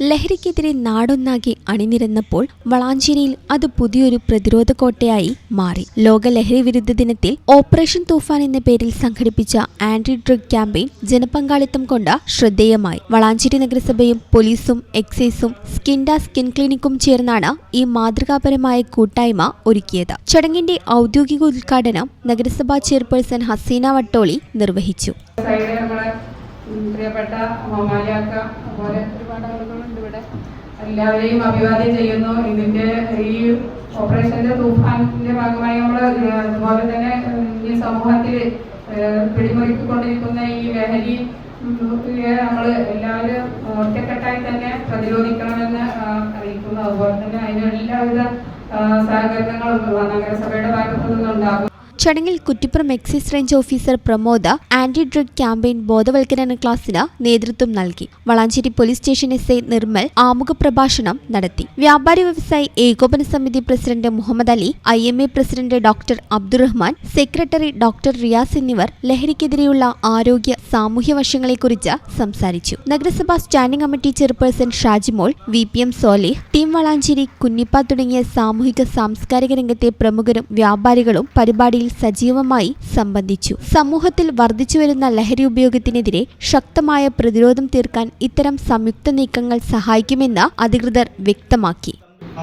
ലഹരിക്കെതിരെ നാടൊന്നാകെ അണിനിരന്നപ്പോൾ വളാഞ്ചേരിയിൽ അത് പുതിയൊരു പ്രതിരോധ കോട്ടയായി മാറി. ലോക ലഹരി വിരുദ്ധ ദിനത്തിൽ ഓപ്പറേഷൻ തൂഫാൻ എന്ന പേരിൽ സംഘടിപ്പിച്ച ആന്റി ഡ്രഗ് ക്യാമ്പയിൻ ജനപങ്കാളിത്തം കൊണ്ട് ശ്രദ്ധേയമായി. വളാഞ്ചേരി നഗരസഭയും പോലീസും എക്സൈസും സ്കിൻ ക്ലിനിക്കും ചേർന്നാണ് ഈ മാതൃകാപരമായ കൂട്ടായ്മ ഒരുക്കിയത്. ചടങ്ങിന്റെ ഔദ്യോഗിക ഉദ്ഘാടനം നഗരസഭാ ചെയർപേഴ്സൺ ഹസീന വട്ടോളി നിർവഹിച്ചു. പ്രിയപ്പെട്ട മമാലിയാക്ക അതുപോലെ ഒരുപാട് ആളുകളുണ്ട് ഇവിടെ. എല്ലാവരെയും അഭിവാദ്യം ചെയ്യുന്നു. ഇതിന്റെ ഈ ഓപ്പറേഷന്റെ തൂഫാനിന്റെ ഭാഗമായി നമ്മൾ അതുപോലെ തന്നെ ഈ സമൂഹത്തിൽ പിടിമുറുക്കിക്കൊണ്ടിരിക്കുന്ന ഈ ലഹരി നമ്മൾ എല്ലാവരും ഒറ്റക്കെട്ടായി തന്നെ പ്രതിരോധിക്കണമെന്ന് അറിയിക്കുന്നു. അതുപോലെ തന്നെ അതിന് എല്ലാവിധ സഹകരണങ്ങളും നഗരസഭയുടെ ഭാഗത്തു നിന്നുണ്ടാകും. ചടങ്ങിൽ Kuttippuram excise range officer Pramod anti drug campaign ബോധവൽക്കരണ ക്ലാസിന് നേതൃത്വം നൽകി. Valanchery police station SI Nirmal ആമുഖ പ്രഭാഷണം നടത്തി. വ്യാപാരി വ്യവസായി ഏകോപന സമിതി president Muhammad Ali, IMA president doctor Abdurahman, secretary doctor Riyas എന്നിവർ ലഹരിക്കെതിരെയുള്ള ആരോഗ്യ സാമൂഹ്യ വശങ്ങളെക്കുറിച്ച് സംസാരിച്ചു. നഗരസഭാ standing committee chairperson Shajimol, VPM Solih, team Valanchery, Kunhippa തുടങ്ങിയ സാമൂഹിക സാംസ്കാരിക രംഗത്തെ പ്രമുഖരും വ്യാപാരികളും പരിപാടിയിൽ സജീവമായി സംബന്ധിച്ചു. സമൂഹത്തിൽ വർദ്ധിച്ചുവരുന്ന ലഹരി ഉപയോഗത്തിനെതിരെ ശക്തമായ പ്രതിരോധം തീർക്കാൻ ഇത്തരം സംയുക്ത നീക്കങ്ങൾ സഹായിക്കുമെന്ന് അധികൃതർ വ്യക്തമാക്കി.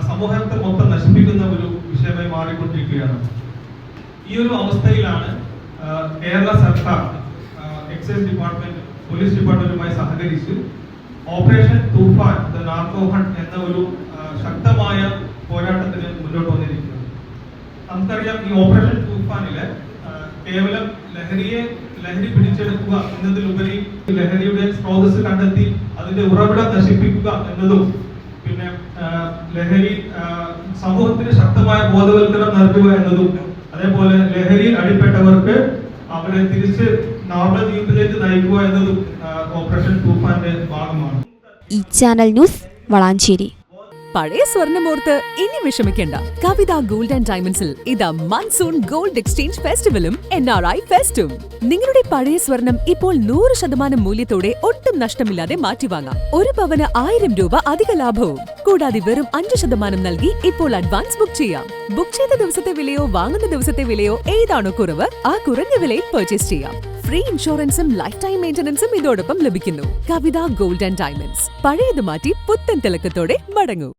സമൂഹത്തെ മൊത്തം നശിപ്പിക്കുന്ന ഒരു വിഷയമായി മാറിക്കൊണ്ടിരിക്കുകയാണ്. ഈ ഒരു അവസ്ഥയിലാണ് കേരള സർക്കാർ എക്സൈസ് ഡിപ്പാർട്ട്മെന്റ്, പോലീസ് ഡിപ്പാർട്ട്മെന്റുമായി സഹകരിച്ച് operation Toofan the narco hunt എന്ന ഒരു ശക്തമായ പോരാട്ടത്തിന് മുന്നോട്ട് വന്നിരിക്കുന്നത്. നമുക്കറിയാം, ഈ ഓപ്പറേഷൻ തൂഫാനില് കേവലം ലഹരി പിടിച്ചെടുക്കുക എന്നതിലുപരി ലഹരിയുടെ സ്രോതസ് കണ്ടെത്തി അതിന്റെ ഉറവിടം നശിപ്പിക്കുക എന്നതും, പിന്നെ ലഹരി സമൂഹത്തിന് ശക്തമായ ബോധവൽക്കരണം നൽകുക എന്നതും, അതേപോലെ ലഹരിയിൽ അടിപ്പെട്ടവർക്ക് അവരെ തിരിച്ച് നോർമൽ ജീവിതത്തിലേക്ക് നയിക്കുക എന്നതും ഓപ്പറേഷൻ തൂഫാന്റെ ഭാഗമാണ്. ഈ ചാനൽ ന്യൂസ് വളാഞ്ചേരി. പഴയ സ്വർണ്ണമോർത്ത് ഇനി വിഷമിക്കേണ്ട. കവിത ഗോൾഡ് ആൻഡ് ഡയമണ്ട്സിൽ ഇതാ മൺസൂൺ ഗോൾഡ് എക്സ്ചേഞ്ച് ഫെസ്റ്റിവലും NRI ഫെസ്റ്റും. നിങ്ങളുടെ പഴയ സ്വർണം ഇപ്പോൾ 100% മൂല്യത്തോടെ ഒട്ടും നഷ്ടമില്ലാതെ മാറ്റിവാങ്ങാം. ഒരു പവന് 1000 രൂപ അധിക ലാഭവും. കൂടാതെ വെറും 5% നൽകി ഇപ്പോൾ അഡ്വാൻസ് ബുക്ക് ചെയ്യാം. ബുക്ക് ചെയ്ത ദിവസത്തെ വിലയോ വാങ്ങുന്ന ദിവസത്തെ വിലയോ ഏതാണോ കുറവ്, ആ കുറഞ്ഞ വിലയിൽ പർച്ചേസ് ചെയ്യാം. ഫ്രീ ഇൻഷുറൻസും ലൈഫ് ടൈം മെയിന്റനൻസും ഇതോടൊപ്പം ലഭിക്കുന്നു. കവിത ഗോൾഡ് ആൻഡ് ഡയമണ്ട്സ്. പഴയത് മാറ്റി പുത്തൻ തിളക്കത്തോടെ മടങ്ങൂ.